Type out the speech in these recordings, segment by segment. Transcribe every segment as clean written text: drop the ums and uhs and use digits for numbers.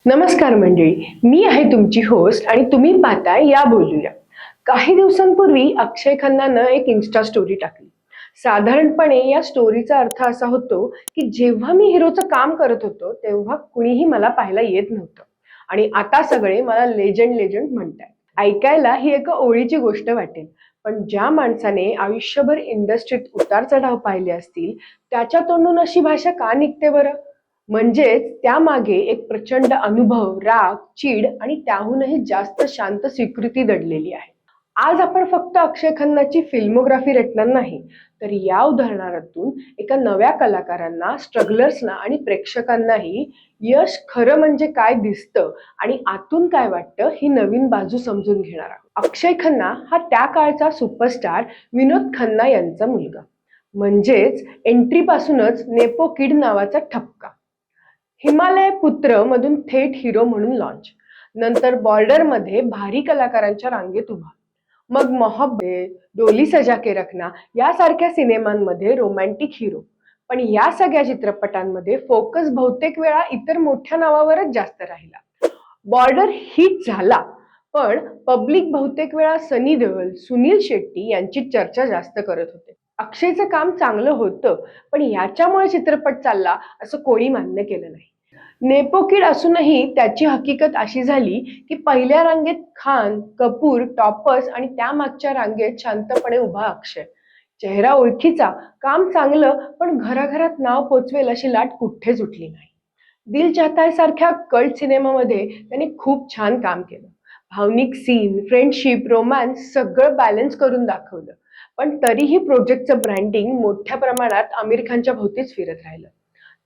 नमस्कार मंडळी, मी आहे तुमची होस्ट आणि तुम्ही पाहताय या बोलूया. काही दिवसांपूर्वी अक्षय खन्नानं एक इन्स्टा स्टोरी टाकली. साधारणपणे या स्टोरीचा अर्थ असा होतो की जेव्हा मी हिरोचं काम करत होतो तेव्हा कुणीही मला पाहायला येत नव्हतं आणि आता सगळे मला लेजंड लेजंड म्हणतायत. ऐकायला ही एका ओळीची गोष्ट वाटेल, पण ज्या माणसाने आयुष्यभर इंडस्ट्रीत उतार चढाव पाहिले असतील त्याच्या तोंडून अशी भाषा का निघते बरं? म्हणजेच त्यामागे एक प्रचंड अनुभव, राग, चीड आणि त्याहूनही जास्त शांत स्वीकृती दडलेली आहे. आज आपण फक्त अक्षय खन्नाची फिल्मोग्राफी रेटणार नाही, तर या उदाहरणातून एका नव्या कलाकारांना, स्ट्रगलर्सना आणि प्रेक्षकांनाही यश खरं म्हणजे काय दिसतं आणि आतून काय वाटतं ही नवीन बाजू समजून घेणार आहोत. अक्षय खन्ना हा त्या काळचा सुपरस्टार विनोद खन्ना यांचा मुलगा, म्हणजेच एंट्रीपासूनच नेपो किड नावाचा ठपका. हिमालय पुत्र मधून थेट हिरो म्हणून लॉन्च, नंतर बॉर्डर मध्ये भारी कलाकारांच्या रांगेत उभा, मग मोहब्बत, डोली सजा के रखना यासारख्या सिनेमांमध्ये रोमॅन्टिक हिरो. पण या सगळ्या चित्रपटांमध्ये फोकस बहुतेक वेळा इतर मोठ्या नावावरच जास्त राहिला. बॉर्डर हिट झाला, पण पब्लिक बहुतेक वेळा सनी देओल, सुनील शेट्टी यांची चर्चा जास्त करत होते. अक्षयचं काम चांगलं होतं, पण याच्यामुळे चित्रपट चालला असं कोणी मान्य केलं नाही. नेपो किड असूनही त्याची हकीकत अशी झाली की पहिल्या रांगेत खान, कपूर, टॉपर्स आणि त्या मागच्या रांगेत शांतपणे उभा अक्षय. चेहरा ओळखीचा, काम चांगलं, पण घराघरात नाव पोचवेल अशी लाट कुठेच उठली नाही. दिल चाहता है सारख्या कल्ट सिनेमामध्ये त्याने खूप छान काम केलं. भावनिक सीन, फ्रेंडशिप, रोमॅन्स सगळं बॅलन्स करून दाखवलं. पण तरीही प्रोजेक्टचं ब्रँडिंग मोठ्या प्रमाणात आमिर खानच्या भोवतीच फिरत राहिलं.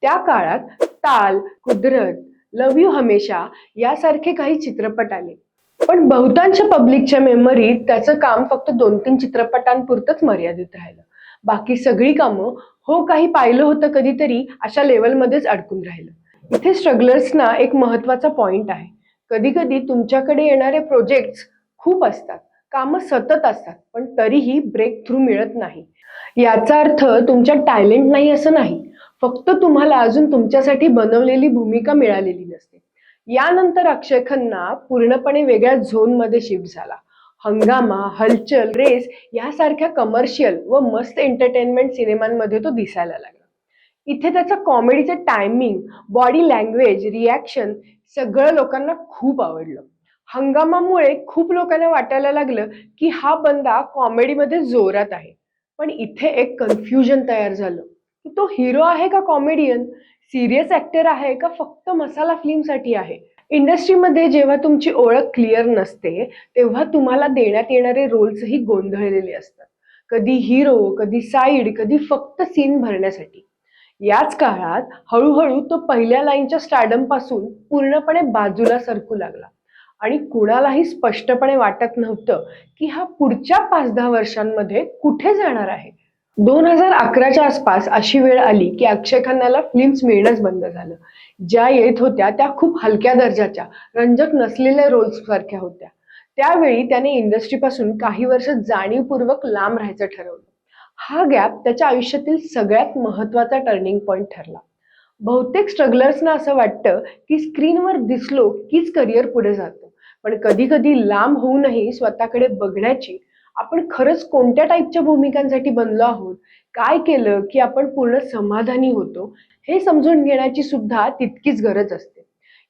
त्या काळात ताल, कुदरत, लव यू हमेशा यासारखे काही चित्रपट आले, पण बहुतांश पब्लिकच्या मेमरीत त्याचं काम फक्त 2-3 चित्रपटांपुरतच मर्यादित राहिलं. बाकी सगळी कामं हो काही पाहिलं होतं कधीतरी अशा लेवलमध्येच अडकून राहिलं. इथे स्ट्रगलर्सना एक महत्वाचा पॉइंट आहे. कधी कधी तुमच्याकडे येणारे प्रोजेक्ट्स खूप असतात, कामं सतत असतात, पण तरीही ब्रेक थ्रू मिळत नाही. याचा अर्थ तुमच्या टॅलेंट नाही असं नाही, फक्त तुम्हाला अजून तुमच्यासाठी बनवलेली भूमिका मिळालेली नसते. यानंतर अक्षय खन्ना पूर्णपणे वेगळ्या झोनमध्ये शिफ्ट झाला. हंगामा, हलचल, रेस यासारख्या कमर्शियल व मस्त एंटरटेनमेंट सिनेमांमध्ये तो दिसायला लागला. इथे त्याचं कॉमेडीचं टायमिंग, बॉडी लँग्वेज, रिॲक्शन सगळं लोकांना खूप आवडलं. हंगामामुळे खूप लोकांना वाटायला लागलं की हा बंदा कॉमेडीमध्ये जोरात आहे. पण इथे एक कन्फ्युजन तयार झालं की तो हिरो आहे का कॉमेडियन, सिरियस ऍक्टर आहे का फक्त मसाला फिल्मसाठी आहे. इंडस्ट्रीमध्ये जेव्हा तुमची ओळख क्लिअर नसते तेव्हा तुम्हाला देण्यात येणारे रोल्सही गोंधळलेले असतात. कधी हिरो, कधी साईड, कधी फक्त सीन भरण्यासाठी. याच काळात हळूहळू तो पहिल्या लाईनच्या स्टार्डम पासून पूर्णपणे बाजूला सरकू लागला आणि कुणालाही स्पष्टपणे वाटत नव्हतं की हा पुढच्या 5-10 वर्षांमध्ये कुठे जाणार आहे. 2011च्या आसपास अशी वेळ आली की अक्षय खन्नाला फिल्म्स मिळणंच बंद झालं. ज्या येत होत्या त्या खूप हलक्या दर्जाच्या, रंजक नसलेल्या रोल्स सारख्या होत्या. त्यावेळी त्याने इंडस्ट्रीपासून काही वर्ष जाणीवपूर्वक लांब राहायचं ठरवलं. हा गॅप त्याच्या आयुष्यातील सगळ्यात महत्वाचा टर्निंग पॉइंट ठरला. बहुतेक स्ट्रगलर्सना असं वाटतं की स्क्रीनवर दिसलो कीच करिअर पुढे जातं, पण कधी कधी लांब होऊनही स्वतःकडे बघण्याची, आपण खरंच कोणत्या टाईपच्या भूमिकांसाठी बनलो आहोत, काय केलं की आपण पूर्ण समाधानी होतो, हे समजून घेण्याची सुद्धा तितकीच गरज असते.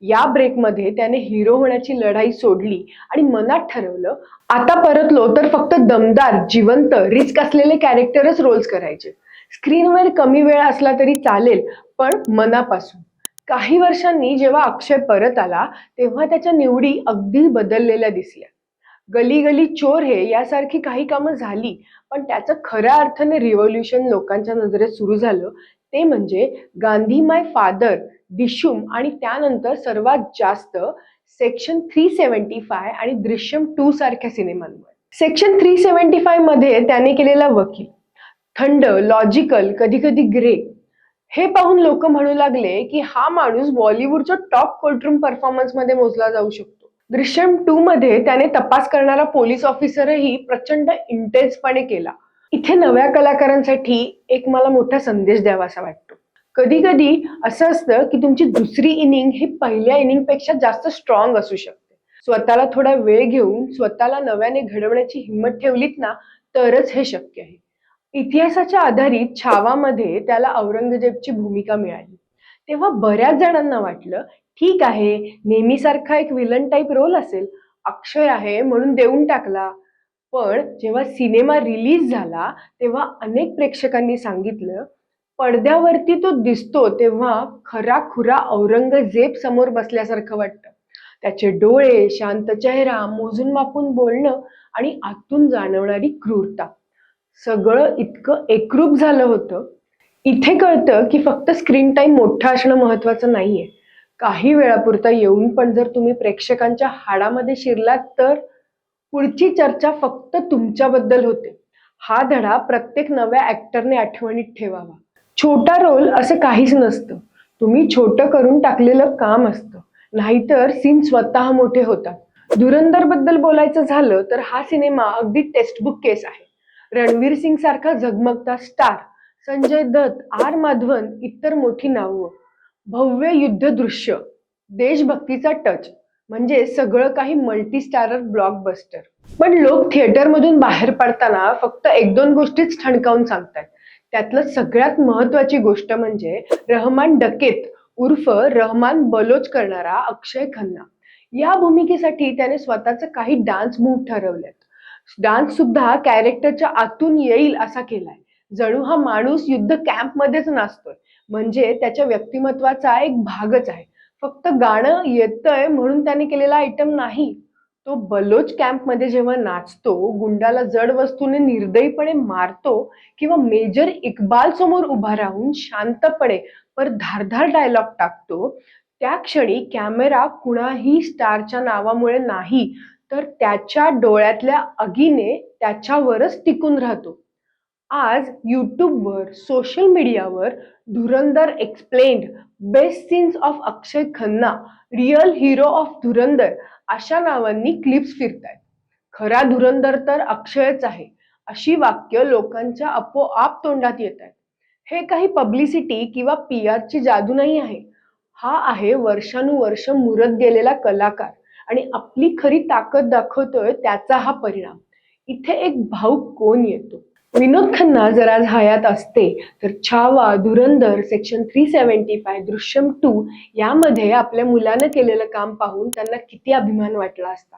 या ब्रेकमध्ये त्याने हिरो होण्याची लढाई सोडली आणि मनात ठरवलं, आता परतलो तर फक्त दमदार, जिवंत, रिस्क असलेले कॅरेक्टरच रोल्स करायचे. स्क्रीनवर कमी वेळ असला तरी चालेल, पण मनापासून. काही वर्षांनी जेव्हा अक्षय परत आला तेव्हा त्याच्या निवडी अगदी बदललेल्या दिसल्या. गली गली चोर हे यासारखी काही कामं झाली, पण त्याचं खऱ्या अर्थाने रिव्होल्युशन लोकांच्या नजरेत सुरू झालं ते म्हणजे गांधी माय फादर, डिशूम आणि त्यानंतर सर्वात जास्त सेक्शन 375 आणि दृश्यम 2 सारख्या सिनेमांवर. सेक्शन 375 मध्ये त्याने केलेला वकील थंड, लॉजिकल, कधी कधी ग्रे, हे पाहून लोक म्हणू लागले की हा माणूस बॉलिवूडच्या टॉप कोर्टरूम परफॉर्मन्स मध्ये मोजला जाऊ शकतो. दृश्यम 2 मध्ये त्याने तपास करणारा पोलीस ऑफिसरही प्रचंड इंटेन्सपणे केला. इथे नव्या कलाकारांसाठी एक मला मोठा संदेश द्यावासा वाटतो. कधी कधी असं असतं की तुमची दुसरी इनिंग ही पहिल्या इनिंग पेक्षा जास्त स्ट्रॉंग असू शकते. स्वतःला थोडा वेळ घेऊन स्वतःला नव्याने घडवण्याची हिंमत ठेवलीत ना, तरच हे शक्य आहे. इतिहासाच्या आधारित छावामध्ये त्याला औरंगजेबची भूमिका मिळाली. तेव्हा बऱ्याच जणांना वाटलं, ठीक आहे, नेहमीसारखा एक विलन टाईप रोल असेल, अक्षय आहे म्हणून देऊन टाकला. पण जेव्हा सिनेमा रिलीज झाला तेव्हा अनेक प्रेक्षकांनी सांगितलं, पडद्यावरती तो दिसतो तेव्हा खरा खुरा औरंगजेब समोर बसल्यासारखं वाटतं. त्याचे डोळे, शांत चेहरा, मोजून मापून बोलणं आणि आतून जाणवणारी क्रूरता, सगळं इतकं एकरूप झालं होतं. इथे कळतं की फक्त स्क्रीन टाइम मोठा असणं महत्वाचं नाहीये. काही वेळापुरता येऊन पण जर तुम्ही प्रेक्षकांच्या हाडामध्ये शिरलात तर पुढची चर्चा फक्त तुमच्याबद्दल होते. हा धडा प्रत्येक नव्या ऍक्टरने आठवणीत ठेवावा. छोटा रोल असं काहीच नसतं. तुम्ही छोटं करून टाकलेलं काम असतं. नाहीतर सीन स्वतः मोठे होतात. धुरंधर बद्दल बोलायचं झालं तर हा सिनेमा अगदी टेक्स्टबुक केस आहे. रणवीर सिंग सारखा झगमगता स्टार, संजय दत्त, आर माधवन, इतर मोठी नावं, भव्य युद्ध दृश्य, देशभक्तीचा टच, म्हणजे सगळं काही मल्टी स्टारर ब्लॉकबस्टर. पण लोक थिएटर मधून बाहेर पडताना फक्त एक दोन गोष्टीच ठणकावून सांगतात. त्यातलं सगळ्यात महत्वाची गोष्ट म्हणजे रहमान डकेत उर्फ रहमान बलोच करणारा अक्षय खन्ना. या भूमिकेसाठी त्याने स्वतःचं काही डान्स मूव्ह ठरवलेत. डान्स सुद्धा कॅरेक्टरच्या आतून येईल असा केलाय. जणू हा माणूस युद्ध कॅम्प मध्येच नाचतोय, म्हणजे त्याच्या व्यक्तिमत्वाचा एक भागच आहे. फक्त गाणं येतंय म्हणून त्याने केलेला आयटम नाही. तो बलोच कॅम्प मध्ये जेव्हा नाचतो, गुंडाला जड वस्तूने निर्दयीपणे मारतो किंवा मेजर इक्बाल समोर उभा राहून शांतपणे पर धारधार डायलॉग टाकतो, त्या क्षणी कॅमेरा कुणाही स्टारच्या नावामुळे नाही, तर त्याच्या डोळ्यातल्या अगीने त्याच्यावरच टिकून राहतो. आज यूट्यूबवर, सोशल मीडियावर Dhurandhar explained, best scenes of Akshaye Khanna, real hero of Dhurandhar अशा नावांनी क्लिप्स फिरतायत. खरा धुरंधर तर अक्षयच आहे, अशी वाक्य लोकांच्या आपोआप तोंडात येत आहेत. हे काही पब्लिसिटी किंवा PR ची जादू नाही आहे. हा आहे वर्षानुवर्ष मुरत गेलेला कलाकार आणि आपली खरी ताकद दाखवतोय त्याचा हा परिणाम. इथे एक भाऊक कोण येतो. विनोद खन्ना जर आज हयात असते तर छावा, धुरंधर, सेक्शन 375, दृश्यम 2 यामध्ये आपल्या मुलानं केलेलं काम पाहून त्यांना किती अभिमान वाटला असता.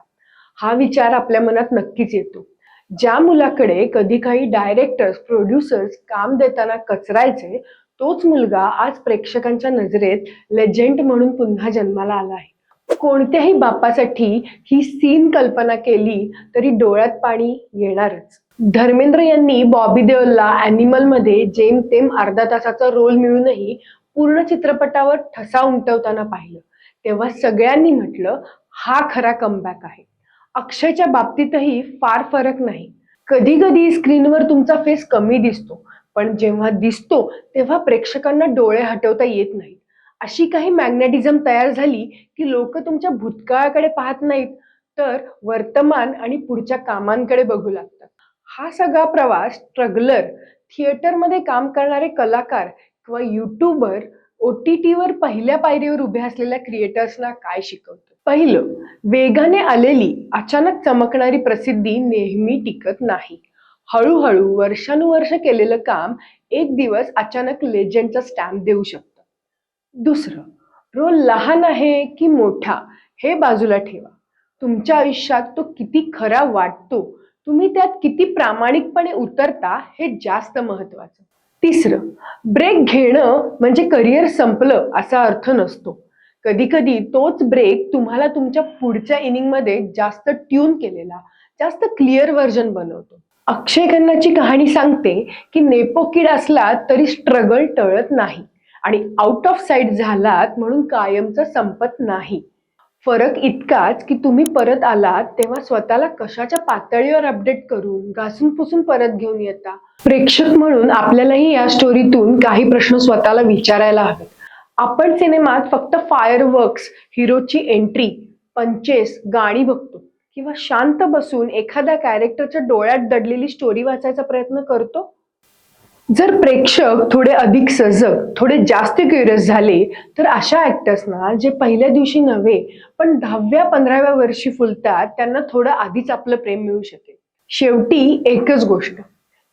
हा विचार आपल्या मनात नक्कीच येतो. ज्या मुलाकडे कधी काही डायरेक्टर्स, प्रोड्युसर्स काम देताना कचरायचे, तोच मुलगा आज प्रेक्षकांच्या नजरेत लेजेंड म्हणून पुन्हा जन्माला आला आहे. कोणत्याही बापासाठी ही सीन कल्पना केली तरी डोळ्यात पाणी येणारच. धर्मेंद्र यांनी बॉबी देओलला ॲनिमल मध्ये जेमतेम अर्धा तासाचा रोल मिळूनही पूर्ण चित्रपटावर ठसा उमटवताना पाहिलं, तेव्हा सगळ्यांनी म्हटलं हा खरा कमबॅक आहे. अक्षयच्या बाबतीतही फार फरक नाही. कधी कधी स्क्रीनवर तुमचा फेस कमी दिसतो, पण जेव्हा दिसतो तेव्हा प्रेक्षकांना डोळे हटवता येत नाहीत. अशी काही मॅग्नेटिझम तयार झाली की लोक तुमच्या भूतकाळाकडे पाहत नाहीत, तर वर्तमान आणि पुढच्या कामांकडे बघू लागतात. हा सगळा प्रवास स्ट्रगलर, थिएटरमध्ये काम करणारे कलाकार किंवा युट्यूबर, OTT वर पहिल्या पायरीवर उभे असलेल्या क्रिएटर्सना काय शिकवतो? पहिलं, वेगाने आलेली अचानक चमकणारी प्रसिद्धी नेहमी टिकत नाही. हळूहळू वर्षानुवर्ष केलेलं काम एक दिवस अचानक लेजेंडचा स्टॅम्प देऊ शकतं. दुसरं, रोल लहान आहे की मोठा हे बाजूला ठेवा. तुमच्या आयुष्यात तो किती खरा वाटतो, तुम्ही त्यात किती प्रामाणिकपणे उतरता हे जास्त महत्वाचं. तिसरं, ब्रेक घेणं म्हणजे करिअर संपलं असा अर्थ नसतो. कधी कधी तोच ब्रेक तुम्हाला तुमच्या पुढच्या इनिंग मध्ये जास्त ट्यून केलेला, जास्त क्लिअर व्हर्जन बनवतो. अक्षय खन्नाची कहाणी सांगते की नेपो किड असला तरी स्ट्रगल टळत नाही आणि आउट ऑफ साईट झालात म्हणून कायमचं संपत नाही. फरक इतकाच की तुम्ही परत आलात तेव्हा स्वतःला कशाच्या पातळीवर अपडेट करून घासून पुसून परत घेऊन येता. प्रेक्षक म्हणून आपल्यालाही या स्टोरीतून काही प्रश्न स्वतःला विचारायला हवेत. आपण सिनेमात फक्त फायरवर्क्स, हिरोची एंट्री, पंचेस, गाणी बघतो किंवा शांत बसून एखाद्या कॅरेक्टरच्या डोळ्यात दडलेली स्टोरी वाचायचा प्रयत्न करतो. जर प्रेक्षक थोडे अधिक सजग, थोडे जास्त क्युरियस झाले, तर अशा ऍक्टर्सना जे पहिल्या दिवशी नव्हे, पण 10व्या-15व्या वर्षी फुलतात, त्यांना थोडं आधीच आपलं प्रेम मिळू शकेल. शेवटी एकच गोष्ट,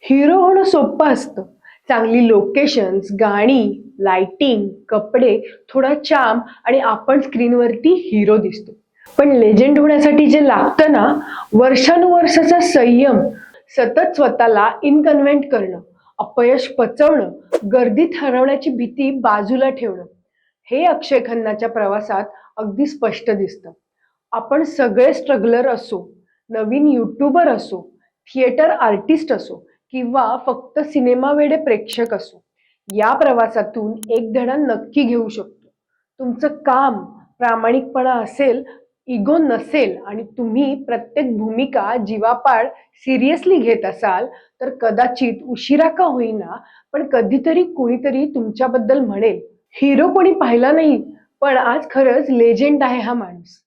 हिरो होणं सोपं असतं. चांगली लोकेशन्स, गाणी, लाइटिंग, कपडे, थोडा चार्म आणि आपण स्क्रीनवरती हिरो दिसतो. पण लेजंड होण्यासाठी जे लागतं ना, वर्षानुवर्षाचा संयम, सतत स्वतःला इनकन्व्हेंट करणं, अपयश पचवणं, गर्दीत हरवण्याची भीती बाजूला ठेवणं, हे अक्षय खन्नाच्या प्रवासात अगदी स्पष्ट दिसतं. आपण सगळे स्ट्रगलर असो, नवीन यूट्यूबर असो, थिएटर आर्टिस्ट असो किंवा फक्त सिनेमा वेडे प्रेक्षक असो, या प्रवासातून एक धडा नक्की घेऊ शकतो. तुमचं काम प्रामाणिकपणा असेल, इगो नसेल आणि तुम्ही प्रत्येक भूमिका जीवापाड सिरियसली घेत असाल, तर कदाचित उशिरा का होईना, पण कधीतरी कोणीतरी तुमच्याबद्दल म्हणेल, हिरो कोणी पाहिला नाही, पण आज खरंच लेजेंड आहे हा माणूस.